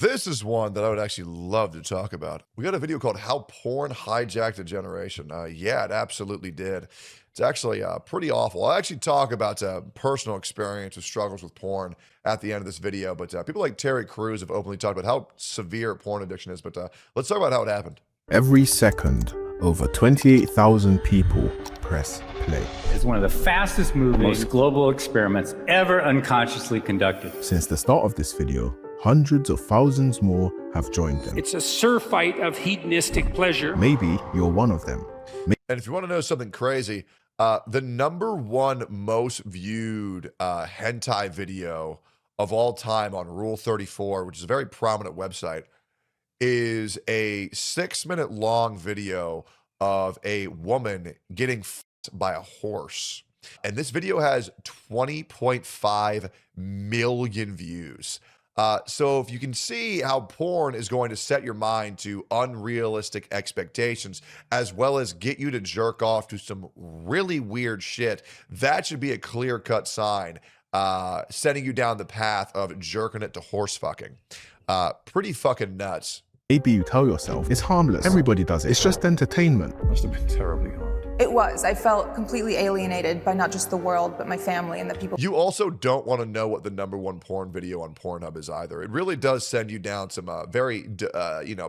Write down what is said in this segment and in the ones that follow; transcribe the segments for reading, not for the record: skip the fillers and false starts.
This is one that I would actually love to talk about. We got a video called How Porn Hijacked a Generation. Yeah, it absolutely did. It's actually pretty awful. I'll actually talk about personal experience with struggles with porn at the end of this video, but people like Terry Crews have openly talked about how severe porn addiction is, but let's talk about how it happened. Every second, over 28,000 people press play. It's one of the fastest moving, most global experiments ever unconsciously conducted. Since the start of this video, hundreds of thousands more have joined them. It's a surf fight of hedonistic pleasure. Maybe you're one of them. And if you want to know something crazy, the #1 most viewed hentai video of all time on Rule 34, which is a very prominent website, is a 6-minute long video of a woman getting f***ed by a horse. And this video has 20.5 million views. So if you can see how porn is going to set your mind to unrealistic expectations, as well as get you to jerk off to some really weird shit, that should be a clear-cut sign setting you down the path of jerking it to horse fucking. Pretty fucking nuts. Maybe you tell yourself, it's harmless, everybody does it, it's just entertainment. Must have been terribly hard. It was. I felt completely alienated by not just the world, but my family and the people. You also don't want to know what the #1 porn video on Pornhub is either. It really does send you down some very,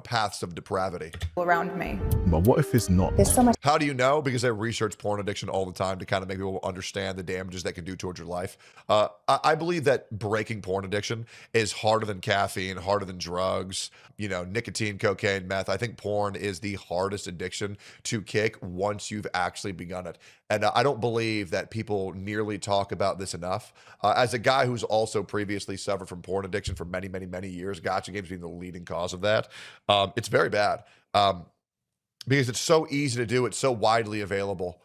paths of depravity Around me. But what if it's not? There's so much. How do you know? Because I research porn addiction all the time to kind of make people understand the damages that can do towards your life. I believe that breaking porn addiction is harder than caffeine, harder than drugs, nicotine, cocaine, meth. I think porn is the hardest addiction to kick once you've actually begun it. And I don't believe that people nearly talk about this enough. As a guy who's also previously suffered from porn addiction for many, many, many years, gacha games being the leading cause of that, it's very bad. Because it's so easy to do, it's so widely available.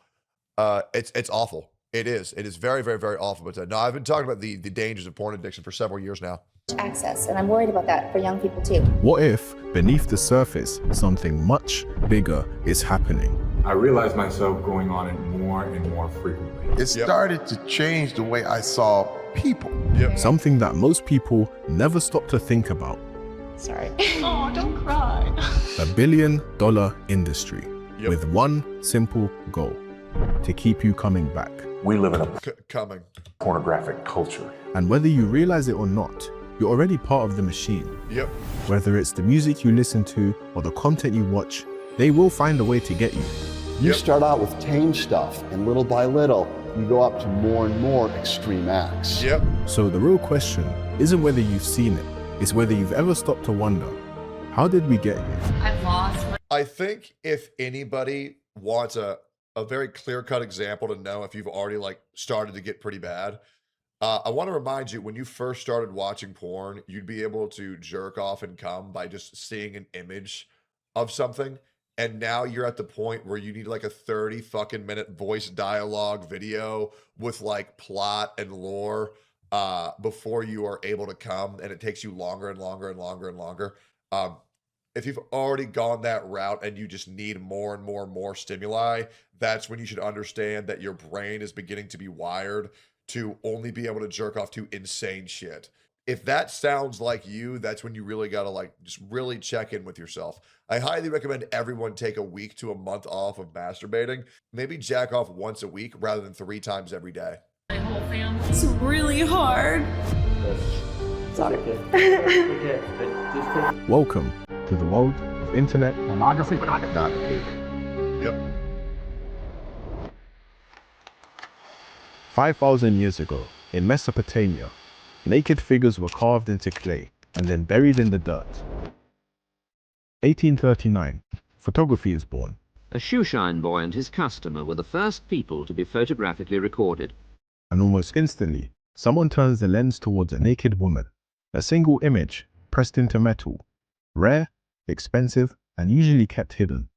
It's awful. It is very, very, very awful. But no, I've been talking about the dangers of porn addiction for several years now. Access, and I'm worried about that for young people too. What if, beneath the surface, something much bigger is happening? I realized myself going on it more and more frequently. It started to change the way I saw people. Something that most people never stop to think about. Sorry. Oh, don't cry. $1 billion industry with one simple goal: to keep you coming back. We live in a pornographic culture. And whether you realize it or not, you're already part of the machine. Whether it's the music you listen to or the content you watch, they will find a way to get you. You start out with tame stuff, and little by little, you go up to more and more extreme acts. So the real question isn't whether you've seen it, it's whether you've ever stopped to wonder, how did we get here? I've lost my... I think if anybody wants a very clear-cut example to know if you've already started to get pretty bad, I want to remind you, when you first started watching porn, you'd be able to jerk off and come by just seeing an image of something. And now you're at the point where you need a 30 fucking minute voice dialogue video with plot and lore before you are able to come. And it takes you longer and longer and longer and longer. If you've already gone that route and you just need more and more and more stimuli, that's when you should understand that your brain is beginning to be wired to only be able to jerk off to insane shit. If that sounds like you, that's when you really gotta just really check in with yourself. I highly recommend everyone take a week to a month off of masturbating. Maybe jack off once a week rather than 3 times every day. My whole family. It's really hard. Sorry. Welcome to the world of internet pornography. 5,000 years ago, in Mesopotamia, naked figures were carved into clay and then buried in the dirt. 1839, photography is born. A shoeshine boy and his customer were the first people to be photographically recorded. And almost instantly, someone turns the lens towards a naked woman. A single image, pressed into metal. Rare, expensive, and usually kept hidden.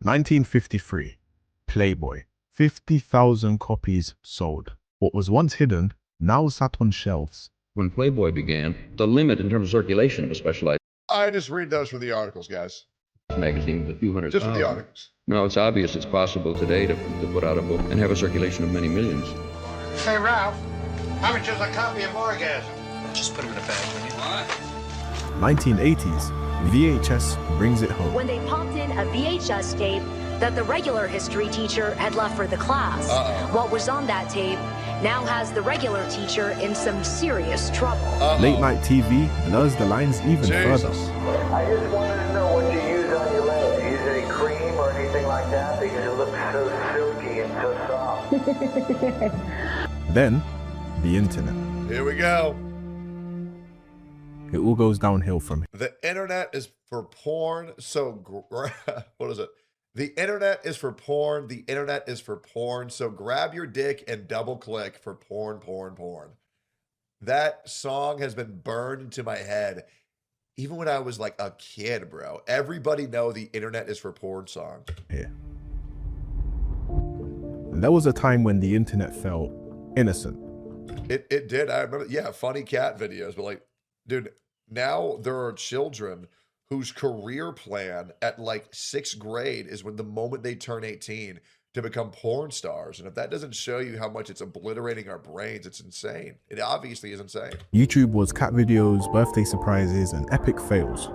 1953, Playboy. 50,000 copies sold. What was once hidden now sat on shelves. When Playboy began, the limit in terms of circulation of a specialized I just read those for the articles, guys. magazine with a few hundred Just for the thousand. articles. No, it's obvious it's possible today to put out a book and have a circulation of many millions. Hey, Ralph, how much is a copy of Orgasm? Just put them in a bag, will you? 1980s, VHS brings it home. When they popped in a VHS tape that the regular history teacher had left for the class, what was on that tape now has the regular teacher in some serious trouble. Late night TV blurs the lines even further. I just wanted to know what you use on your legs. Use any cream or anything like that because it looks so silky and so soft. Then, the internet. Here we go. It all goes downhill from here. The internet is for porn, so what is it? The internet is for porn. The internet is for porn. So grab your dick and double click for porn, porn, porn. That song has been burned into my head. Even when I was like a kid, bro. Everybody know the internet is for porn song. Here. And there was a time when the internet felt innocent. It did. I remember, yeah, funny cat videos. But like, dude, now there are children whose career plan at like 6th grade is when the moment they turn 18 to become porn stars. And if that doesn't show you how much it's obliterating our brains, it's insane. It obviously is insane. YouTube was cat videos, birthday surprises, and epic fails.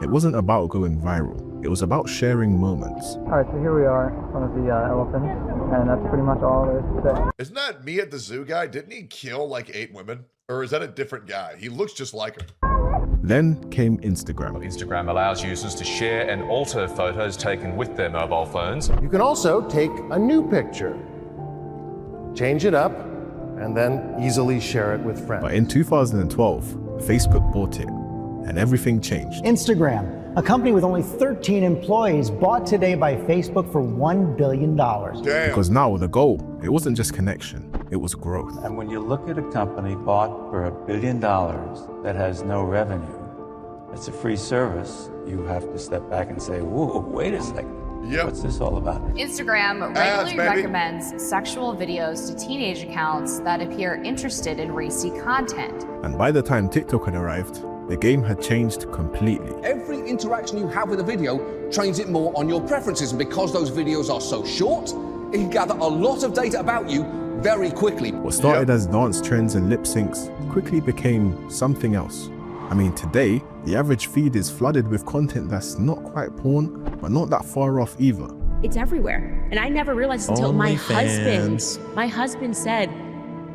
It wasn't about going viral. It was about sharing moments. All right, so here we are in front of the elephant, and that's pretty much all there is to say. Isn't that me at the zoo guy? Didn't he kill like 8 women? Or is that a different guy? He looks just like him. Then came Instagram. Instagram allows users to share and alter photos taken with their mobile phones. You can also take a new picture, change it up, and then easily share it with friends. But in 2012, Facebook bought it, and everything changed. Instagram, a company with only 13 employees, bought today by Facebook for $1 billion. Damn. Because now the goal, it wasn't just connection, it was growth. And when you look at a company bought for $1 billion that has no revenue, it's a free service, you have to step back and say, whoa, wait a second. Yep. What's this all about? Instagram regularly recommends sexual videos to teenage accounts that appear interested in racy content. And by the time TikTok had arrived, the game had changed completely. Every interaction you have with a video trains it more on your preferences, and because those videos are so short, it can gather a lot of data about you very quickly. What started as dance trends and lip syncs quickly became something else. I mean, today, the average feed is flooded with content that's not quite porn, but not that far off either. It's everywhere. And I never realized until my husband said,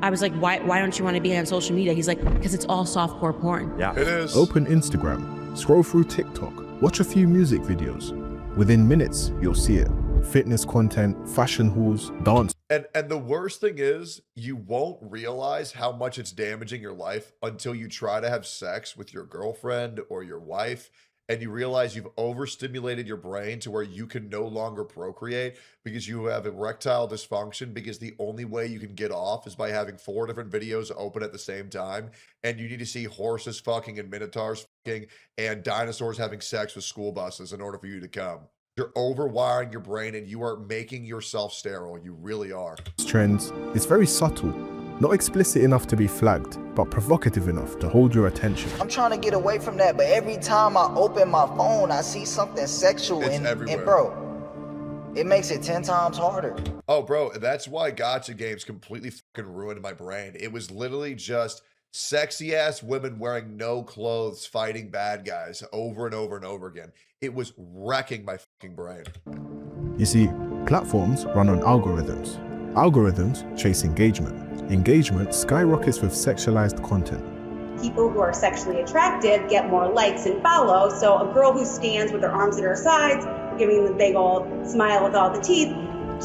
I was like, why don't you want to be on social media? He's like, because it's all softcore porn. Yeah, it is. Open Instagram, scroll through TikTok, watch a few music videos. Within minutes, you'll see it. Fitness content, fashion hauls, dance. And the worst thing is, you won't realize how much it's damaging your life until you try to have sex with your girlfriend or your wife, and you realize you've overstimulated your brain to where you can no longer procreate because you have erectile dysfunction, because the only way you can get off is by having 4 different videos open at the same time, and you need to see horses fucking and minotaurs fucking and dinosaurs having sex with school buses in order for you to come. You're overwiring your brain and you are making yourself sterile. You really are. Trends, it's very subtle, not explicit enough to be flagged, but provocative enough to hold your attention. I'm trying to get away from that, but every time I open my phone, I see something sexual, and bro, it makes it 10 times harder. Oh, bro, that's why gacha games completely fucking ruined my brain. It was literally just sexy ass women wearing no clothes fighting bad guys over and over and over again. It was wrecking my fucking brain. You see, platforms run on algorithms. Algorithms chase engagement. Engagement skyrockets with sexualized content. People who are sexually attractive get more likes and follows. So a girl who stands with her arms at her sides, giving the big old smile with all the teeth,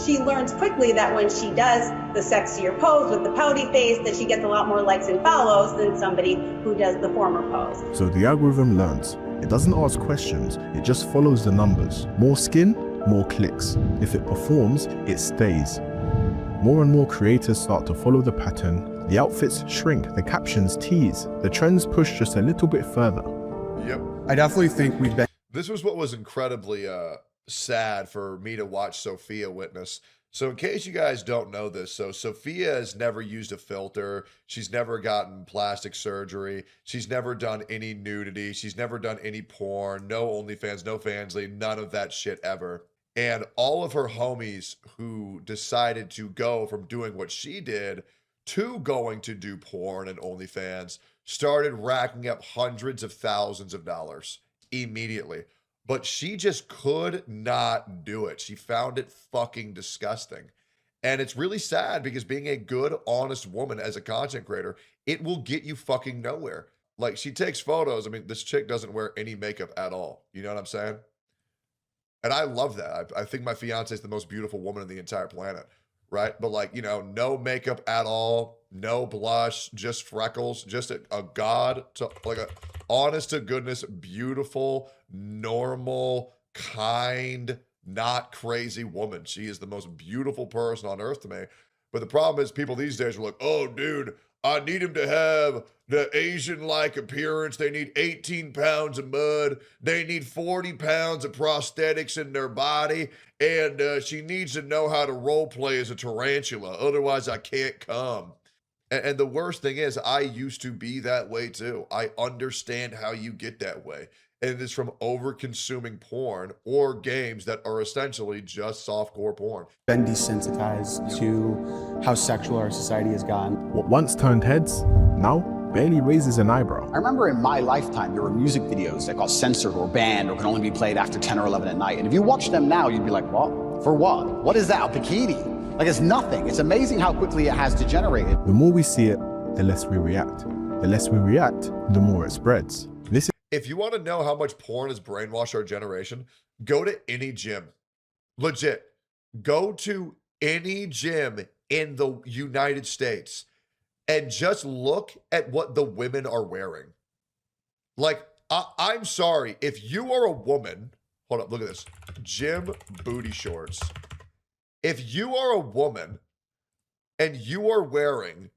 she learns quickly that when she does the sexier pose with the pouty face, that she gets a lot more likes and follows than somebody who does the former pose. So the algorithm learns. It doesn't ask questions, it just follows the numbers. More skin, more clicks. If it performs, it stays. More and more creators start to follow the pattern. The outfits shrink, the captions tease, the trends push just a little bit further. Yep. I definitely think we've been... This was what was incredibly sad for me to watch Sophia witness. So in case you guys don't know this, so Sophia has never used a filter. She's never gotten plastic surgery. She's never done any nudity. She's never done any porn, no OnlyFans, no Fansly, none of that shit ever. And all of her homies who decided to go from doing what she did to going to do porn and OnlyFans started racking up hundreds of thousands of dollars immediately. But she just could not do it. She found it fucking disgusting. And it's really sad because being a good, honest woman as a content creator, it will get you fucking nowhere. Like, she takes photos. I mean, this chick doesn't wear any makeup at all. You know what I'm saying? And I love that. I think my fiance is the most beautiful woman on the entire planet, right? But like, you know, no makeup at all, no blush, just freckles, just a god to like a honest to goodness, beautiful, normal, kind, not crazy woman. She is the most beautiful person on earth to me. But the problem is people these days are like, oh, dude, I need him to have the Asian-like appearance. They need 18 pounds of mud. They need 40 pounds of prosthetics in their body. And she needs to know how to role play as a tarantula. Otherwise, I can't come. And the worst thing is, I used to be that way too. I understand how you get that way. And it is from over-consuming porn or games that are essentially just softcore porn. Been desensitized to how sexual our society has gone. What once turned heads, now barely raises an eyebrow. I remember in my lifetime, there were music videos that got censored or banned or could only be played after 10 or 11 at night. And if you watch them now, you'd be like, what? For what? What is that, a bikini? Like, it's nothing. It's amazing how quickly it has degenerated. The more we see it, the less we react. The less we react, the more it spreads. If you want to know how much porn has brainwashed our generation, go to any gym. Legit. Go to any gym in the United States and just look at what the women are wearing. Like, I'm sorry. If you are a woman, hold up, look at this. Gym booty shorts. If you are a woman and you are wearing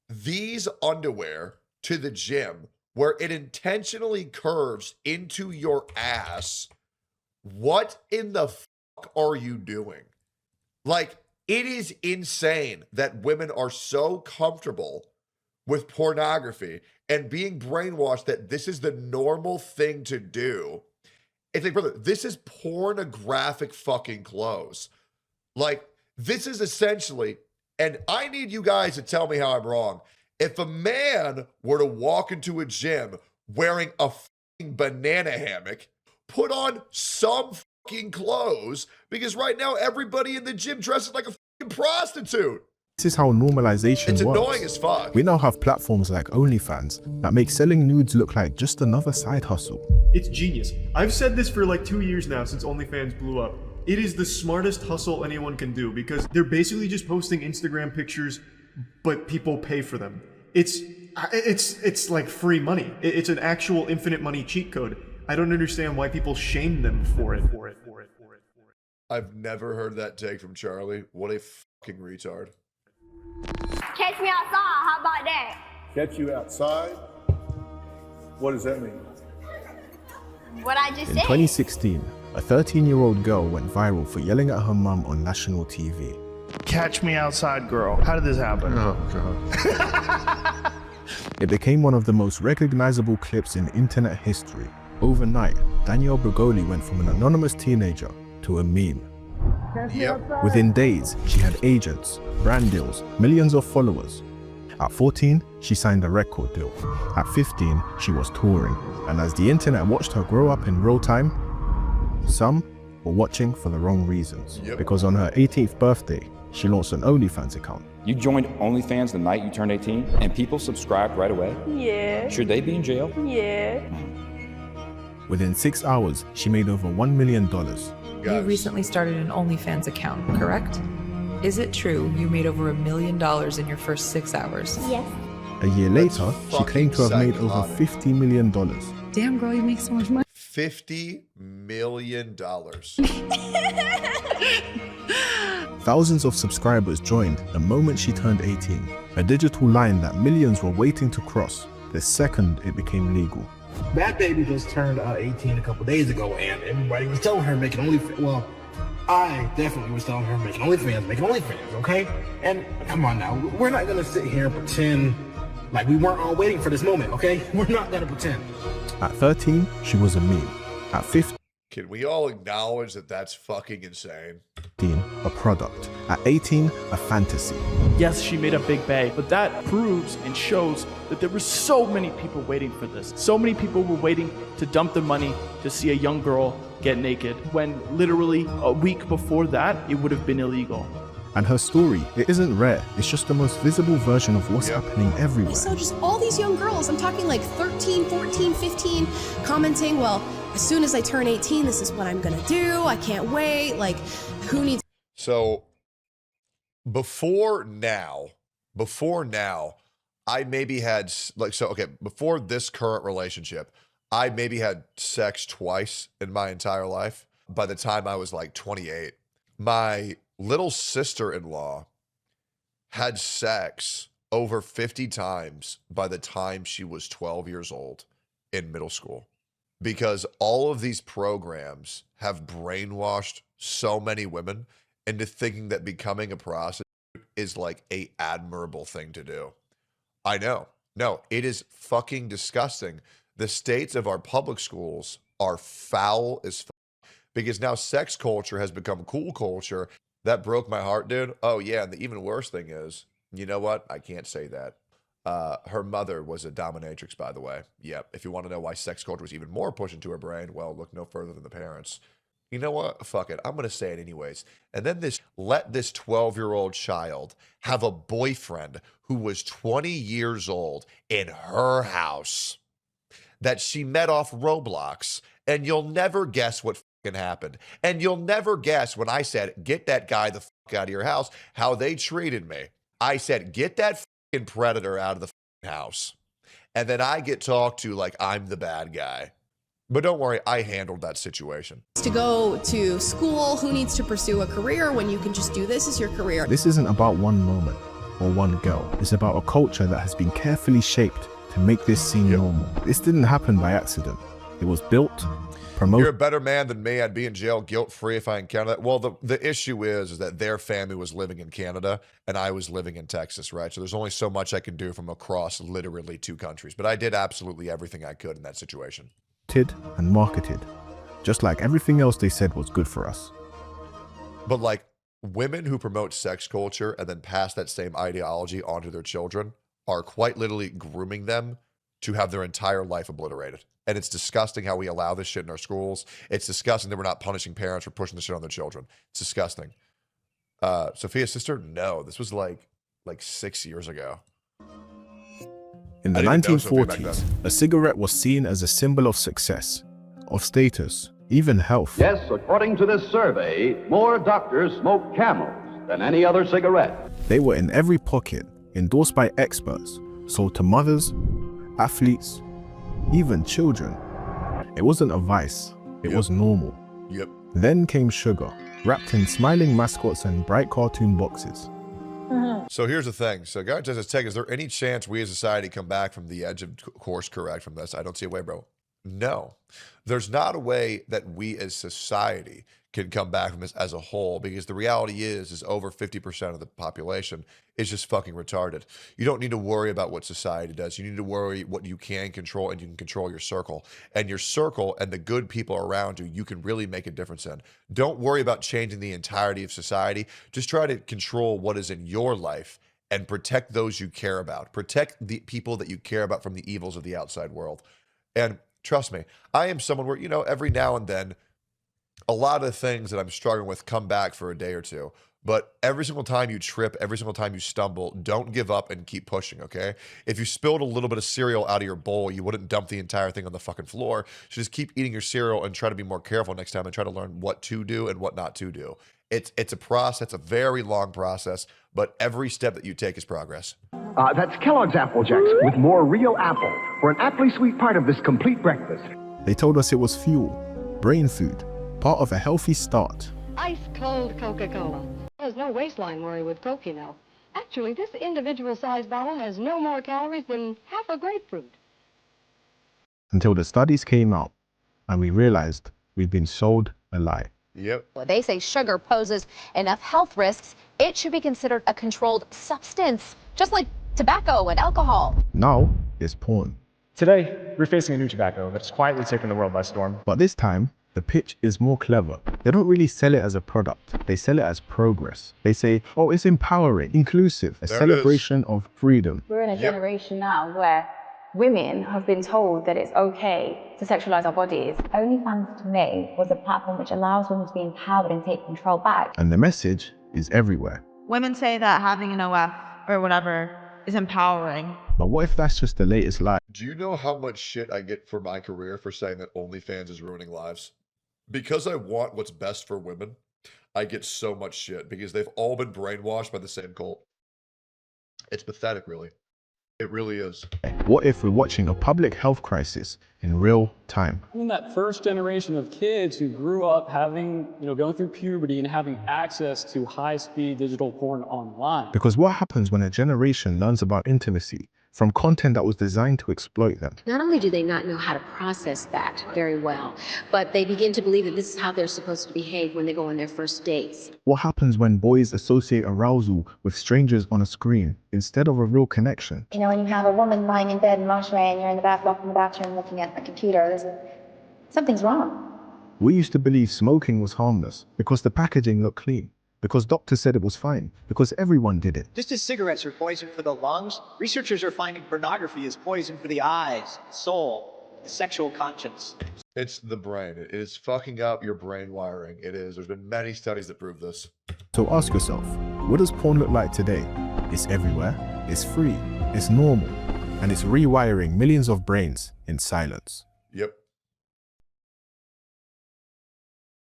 these underwear to the gym, where it intentionally curves into your ass, what in the fuck are you doing? Like, it is insane that women are so comfortable with pornography and being brainwashed that this is the normal thing to do. It's like, brother, this is pornographic fucking clothes. Like, this is essentially, and I need you guys to tell me how I'm wrong. If a man were to walk into a gym wearing a fucking banana hammock, put on some fucking clothes, because right now everybody in the gym dresses like a fucking prostitute. This is how normalization works. It's annoying as fuck. We now have platforms like OnlyFans that make selling nudes look like just another side hustle. It's genius. I've said this for like 2 years now since OnlyFans blew up. It is the smartest hustle anyone can do because they're basically just posting Instagram pictures, but people pay for them. It's like free money. It's an actual infinite money cheat code. I don't understand why people shame them for it. I've never heard that take from Charlie. What a fucking retard. Catch me outside. How about that? Catch you outside? What does that mean? What I just In said. 2016, a 13-year-old girl went viral for yelling at her mum on national TV. Catch me outside, girl. How did this happen? Oh, God. It became one of the most recognizable clips in internet history. Overnight, Danielle Bregoli went from an anonymous teenager to a meme. Yep. Within days, she had agents, brand deals, millions of followers. At 14, she signed a record deal. At 15, she was touring. And as the internet watched her grow up in real time, some were watching for the wrong reasons. Yep. Because on her 18th birthday, she launched an OnlyFans account. You joined OnlyFans the night you turned 18, and people subscribed right away? Yeah. Should they be in jail? Yeah. Within 6 hours, she made over $1 million. You recently started an OnlyFans account, correct? Is it true you made over $1 million in your first 6 hours? Yes. A year later, she claimed to have made over $50 million. Damn, girl, you make so much money. $50 million. Thousands of subscribers joined the moment she turned 18, a digital line that millions were waiting to cross the second it became legal. That baby just turned 18 a couple days ago, and everybody was telling her making OnlyFans. Well, I definitely was telling her making OnlyFans, okay? And come on now, we're not gonna sit here and pretend like we weren't all waiting for this moment, okay? We're not gonna pretend. At 13, she was a meme. At 15, Can we all acknowledge that that's fucking insane? a product. At 18, a fantasy. Yes, she made a big bang, but that proves and shows that there were so many people waiting for this. So many people were waiting to dump their money to see a young girl get naked, when literally a week before that, it would have been illegal. And her story, it isn't rare. It's just the most visible version of what's happening everywhere. So just all these young girls, I'm talking like 13, 14, 15, commenting, well, as soon as I turn 18, this is what I'm gonna do. I can't wait. Like, who needs... So before now, I maybe had before this current relationship, I maybe had sex twice in my entire life. By the time I was like 28, my little sister-in-law had sex over 50 times by the time she was 12 years old in middle school, because all of these programs have brainwashed so many women into thinking that becoming a prostitute is like a admirable thing to do. I know. No, it is fucking disgusting. The states of our public schools are foul as fuck, because now sex culture has become cool culture. That broke my heart, dude. Oh yeah, and the even worse thing is, you know what? I can't say that. Her mother was a dominatrix, by the way. Yep. If you want to know why sex culture was even more pushed into her brain, well, look no further than the parents. You know what? Fuck it. I'm going to say it anyways. And then let this 12-year-old child have a boyfriend who was 20 years old in her house that she met off Roblox. And you'll never guess what fucking happened. And you'll never guess when I said, get that guy the fuck out of your house, how they treated me. I said, get that fucking predator out of the fucking house. And then I get talked to like I'm the bad guy. But don't worry, I handled that situation. To go to school, who needs to pursue a career when you can just do this as your career? This isn't about one moment or one girl. It's about a culture that has been carefully shaped to make this seem normal. This didn't happen by accident. It was built, promoted. You're a better man than me. I'd be in jail guilt-free if I encountered that. Well, the issue is that their family was living in Canada and I was living in Texas, right? So there's only so much I can do from across literally 2 countries. But I did absolutely everything I could in that situation. And marketed, just like everything else they said was good for us. But like women who promote sex culture and then pass that same ideology onto their children are quite literally grooming them to have their entire life obliterated. And it's disgusting how we allow this shit in our schools. It's disgusting that we're not punishing parents for pushing this shit on their children. It's disgusting. Sophia's sister, no, this was like 6 years ago. In the 1940s, a cigarette was seen as a symbol of success, of status, even health. Yes, according to this survey, more doctors smoke Camels than any other cigarette. They were in every pocket, endorsed by experts, sold to mothers, athletes, even children. It wasn't a vice, it was normal. Yep. Then came sugar, wrapped in smiling mascots and bright cartoon boxes. So here's the thing. So guy says, Tech, is there any chance we as a society come back from the edge of course correct from this? I don't see a way, bro. No, there's not a way that we as society can come back from this as a whole, because the reality is over 50% of the population is just fucking retarded. You don't need to worry about what society does. You need to worry what you can control, and you can control your circle. And your circle and the good people around you, you can really make a difference in. Don't worry about changing the entirety of society. Just try to control what is in your life and protect those you care about. Protect the people that you care about from the evils of the outside world. And trust me, I am someone where, every now and then, a lot of things that I'm struggling with come back for a day or two. But every single time you trip, every single time you stumble, don't give up and keep pushing, okay? If you spilled a little bit of cereal out of your bowl, you wouldn't dump the entire thing on the fucking floor. So just keep eating your cereal and try to be more careful next time and try to learn what to do and what not to do. It's a process, a very long process, but every step that you take is progress. That's Kellogg's Apple Jacks with more real apple for an aptly sweet part of this complete breakfast. They told us it was fuel, brain food, part of a healthy start. Ice cold Coca-Cola. There's no waistline worry with Coke, you know. Actually, this individual-sized bottle has no more calories than half a grapefruit. Until the studies came out and we realized we'd been sold a lie. Yep. Well, they say sugar poses enough health risks. It should be considered a controlled substance, just like tobacco and alcohol. Now it's porn. Today, we're facing a new tobacco that's quietly taken the world by storm. But this time, The pitch is more clever. They don't really sell it as a product. They sell it as progress. They say, oh, it's empowering, inclusive, a celebration of freedom. We're in a generation now where women have been told that it's okay to sexualize our bodies. OnlyFans to me was a platform which allows women to be empowered and take control back. And the message is everywhere. Women say that having an OF or whatever is empowering. But what if that's just the latest lie? Do you know how much shit I get for my career for saying that OnlyFans is ruining lives? Because I want what's best for women, I get so much shit because they've all been brainwashed by the same cult. It's pathetic, really. It really is. What if we're watching a public health crisis in real time? In that first generation of kids who grew up having, going through puberty and having access to high-speed digital porn online. Because what happens when a generation learns about intimacy from content that was designed to exploit them? Not only do they not know how to process that very well, but they begin to believe that this is how they're supposed to behave when they go on their first dates. What happens when boys associate arousal with strangers on a screen instead of a real connection? You know, when you have a woman lying in bed in lingerie and you're in the bathroom looking at the computer, something's wrong. We used to believe smoking was harmless because the packaging looked clean, because doctors said it was fine, because everyone did it. Just as cigarettes are poison for the lungs, researchers are finding pornography is poison for the eyes, the soul, the sexual conscience. It's the brain. It is fucking up your brain wiring. It is. There's been many studies that prove this. So ask yourself, what does porn look like today? It's everywhere, it's free, it's normal, and it's rewiring millions of brains in silence. Yep.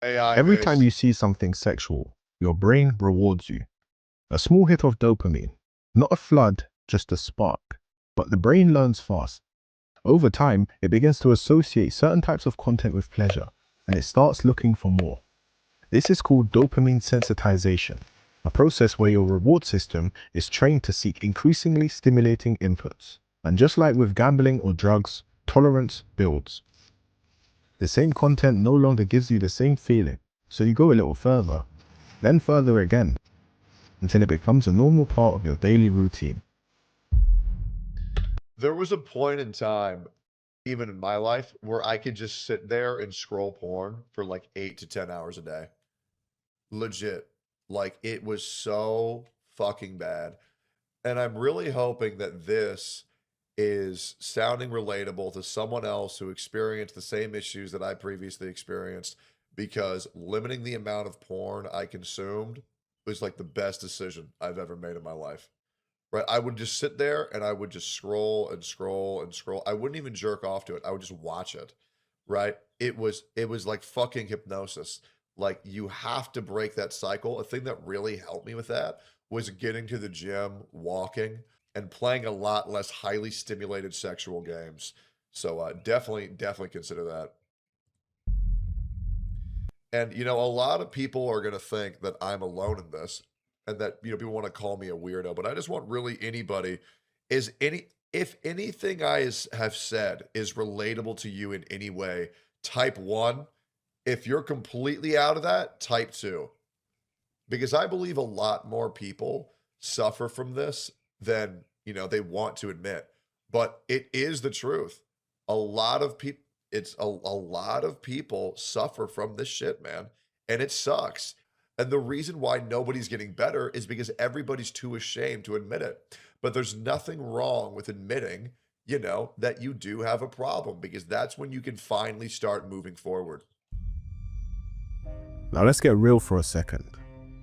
AI Every time you see something sexual, your brain rewards you. A small hit of dopamine, not a flood, just a spark. But the brain learns fast. Over time, it begins to associate certain types of content with pleasure, and it starts looking for more. This is called dopamine sensitization, a process where your reward system is trained to seek increasingly stimulating inputs. And just like with gambling or drugs, tolerance builds. The same content no longer gives you the same feeling, so you go a little further, then further again, until it becomes a normal part of your daily routine. There was a point in time, even in my life, where I could just sit there and scroll porn for like 8 to 10 hours a day. Legit. Like, it was so fucking bad. And I'm really hoping that this is sounding relatable to someone else who experienced the same issues that I previously experienced, because limiting the amount of porn I consumed was like the best decision I've ever made in my life. Right? I would just sit there and I would just scroll and scroll and scroll. I wouldn't even jerk off to it. I would just watch it. Right? It was like fucking hypnosis. Like, you have to break that cycle. A thing that really helped me with that was getting to the gym, walking, and playing a lot less highly stimulated sexual games. So definitely consider that. And, a lot of people are going to think that I'm alone in this, and that, people want to call me a weirdo, but I just want really anybody, if anything I have said is relatable to you in any way, type 1. If you're completely out of that, type 2. Because I believe a lot more people suffer from this than, they want to admit. But it is the truth. A lot of people, a lot of people suffer from this shit, man. And it sucks. And the reason why nobody's getting better is because everybody's too ashamed to admit it. But there's nothing wrong with admitting, that you do have a problem, because that's when you can finally start moving forward. Now let's get real for a second,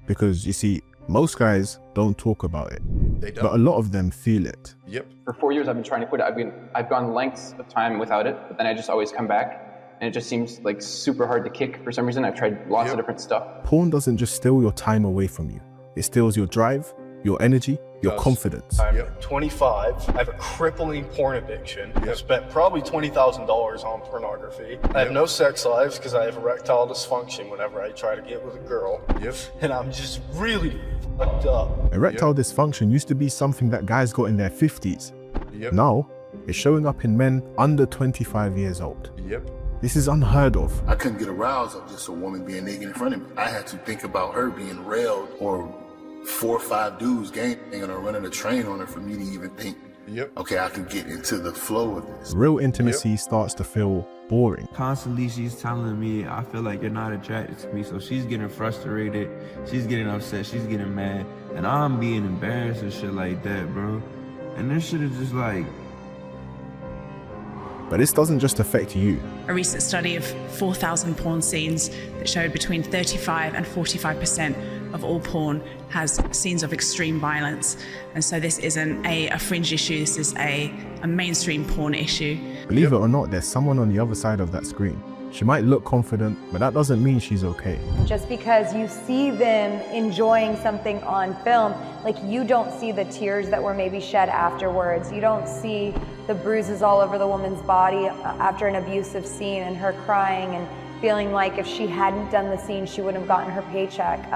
because you see, most guys don't talk about it, They don't. but a lot of them feel it. Yep. For 4 years, I've been trying to quit it. I've gone lengths of time without it, but then I just always come back, and it just seems like super hard to kick for some reason. I've tried lots of different stuff. Porn doesn't just steal your time away from you. It steals your drive, your energy, your confidence. I'm 25. I have a crippling porn addiction. I've spent probably $20,000 on pornography. I have no sex lives because I have erectile dysfunction whenever I try to get with a girl. And I'm just really fucked up. Erectile dysfunction used to be something that guys got in their 50s. Now, it's showing up in men under 25 years old. This is unheard of. I couldn't get aroused of just a woman being naked in front of me. I had to think about her being railed, or 4 or 5 dudes ganging or running a train on her for me to even think Okay, I can get into the flow of this. Real intimacy starts to feel boring. Constantly she's telling me, I feel like you're not attracted to me, so she's getting frustrated, she's getting upset, she's getting mad, and I'm being embarrassed and shit like that, bro. And this shit is just like... But this doesn't just affect you. A recent study of 4,000 porn scenes that showed between 35 and 45% of all porn has scenes of extreme violence. And so this isn't a fringe issue, this is a mainstream porn issue. Believe it or not, there's someone on the other side of that screen. She might look confident, but that doesn't mean she's okay. Just because you see them enjoying something on film, like you don't see the tears that were maybe shed afterwards. You don't see the bruises all over the woman's body after an abusive scene and her crying and feeling like if she hadn't done the scene, she wouldn't have gotten her paycheck.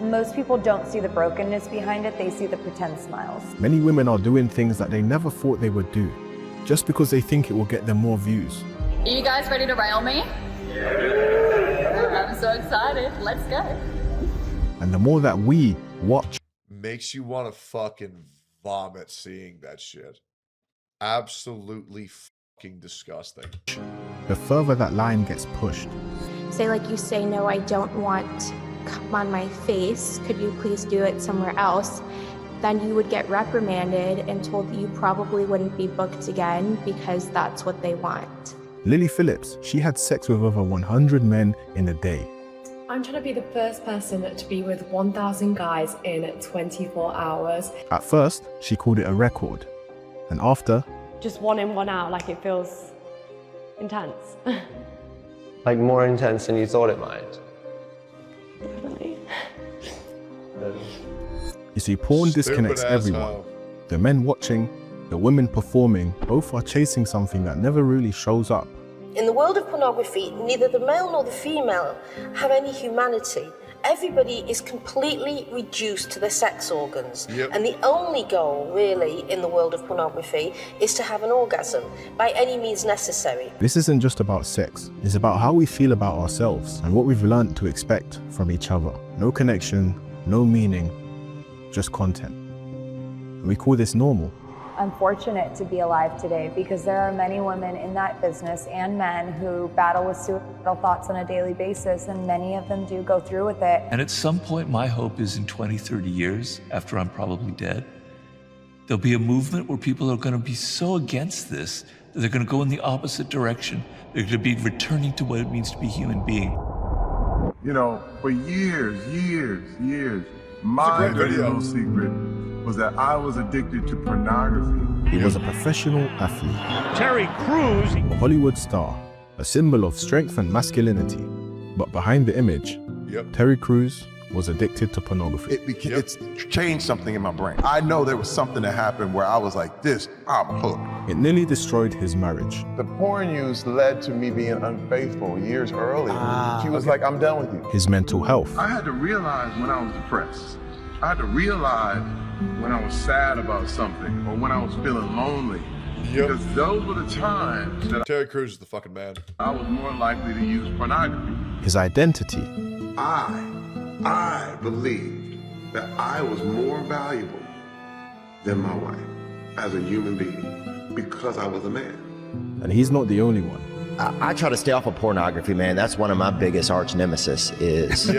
Most people don't see the brokenness behind it, they see the pretend smiles. Many women are doing things that they never thought they would do, just because they think it will get them more views. Are you guys ready to rail me? Yeah. I'm so excited. Let's go. And the more that we watch, makes you want to fucking vomit seeing that shit. Absolutely fucking disgusting. the further that line gets pushed. Say like you say, no, I don't want cum on my face. Could you please do it somewhere else? Then you would get reprimanded and told that you probably wouldn't be booked again because that's what they want. Lily Phillips, she had sex with over 100 men in a day. I'm trying to be the first person to be with 1,000 guys in 24 hours. At first, she called it a record. And after, Just one in, one out, like it feels intense. Like more intense than you thought it might. Definitely. you see, porn disconnects everyone. The men watching, the women performing, both are chasing something that never really shows up. In the world of pornography, neither the male nor the female have any humanity. Everybody is completely reduced to their sex organs. And the only goal, really, in the world of pornography is to have an orgasm, by any means necessary. This isn't just about sex, it's about how we feel about ourselves and what we've learned to expect from each other. No connection, no meaning, just content. And we call this normal. I'm fortunate to be alive today because there are many women in that business and men who battle with suicidal thoughts on a daily basis, and many of them do go through with it. And at some point, my hope is in 20, 30 years, after I'm probably dead, there'll be a movement where people are going to be so against this that they're going to go in the opposite direction. They're going to be returning to what it means to be a human being. You know, for years, my dirty little secret was that I was addicted to pornography. He was a professional athlete. Terry Crews, a Hollywood star, a symbol of strength and masculinity. But behind the image, Terry Crews was addicted to pornography. It's changed something in my brain. I know there was something that happened where I was like, I'm hooked. It nearly destroyed his marriage. The porn use led to me being unfaithful years earlier. She was like, I'm done with you. His mental health. I had to realize when I was depressed. I had to realize when I was sad about something or when I was feeling lonely. Because those were the times that Terry Crews is the fucking man. I was more likely to use pornography. His identity. I believed that I was more valuable than my wife as a human being because I was a man. And he's not the only one. I try to stay off of pornography, man. That's one of my biggest arch nemesis is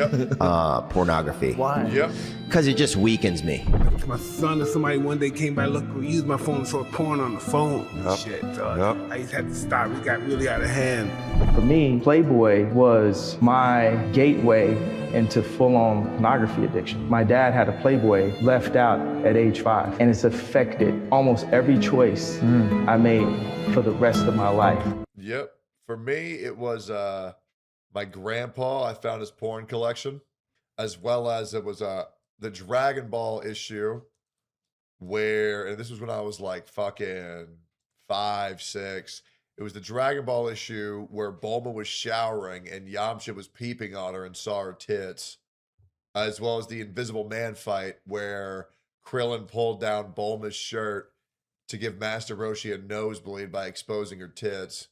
pornography. Why? Because it just weakens me. My son or somebody one day came by, look, we used my phone for porn on the phone. Shit, dog. I just had to stop. It got really out of hand. For me, Playboy was my gateway into full-on pornography addiction. My dad had a Playboy left out at age 5, and it's affected almost every choice I made for the rest of my life. Yep. For me, it was my grandpa. I found his porn collection, as well as it was the Dragon Ball issue where, and this was when I was like fucking 5, 6. It was the Dragon Ball issue where Bulma was showering and Yamcha was peeping on her and saw her tits, as well as the Invisible Man fight where Krillin pulled down Bulma's shirt to give Master Roshi a nosebleed by exposing her tits.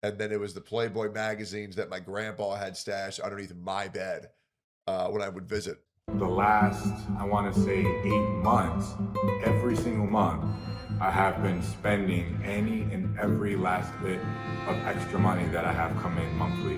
And then it was the Playboy magazines that my grandpa had stashed underneath my bed when I would visit. The last, I want to say 8 months, every single month, I have been spending any and every last bit of extra money that I have come in monthly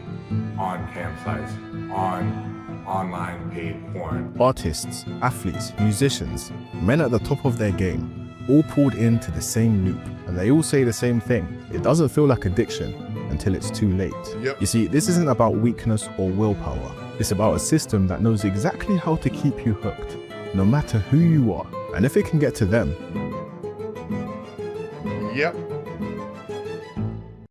on campsites, on online paid porn. Artists, athletes, musicians, men at the top of their game, all pulled into the same loop, and they all say the same thing. It doesn't feel like addiction until it's too late. You see, this isn't about weakness or willpower. It's about a system that knows exactly how to keep you hooked, no matter who you are. And if it can get to them, Yep.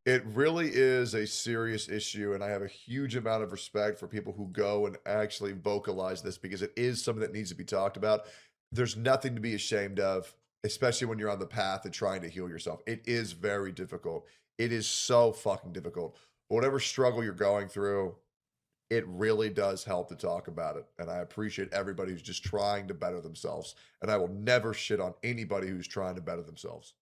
It really is a serious issue, and I have a huge amount of respect for people who go and actually vocalize this because it is something that needs to be talked about. There's nothing to be ashamed of, especially when you're on the path of trying to heal yourself. It is very difficult. It is so fucking difficult. But whatever struggle you're going through, it really does help to talk about it. And I appreciate everybody who's just trying to better themselves. And I will never shit on anybody who's trying to better themselves.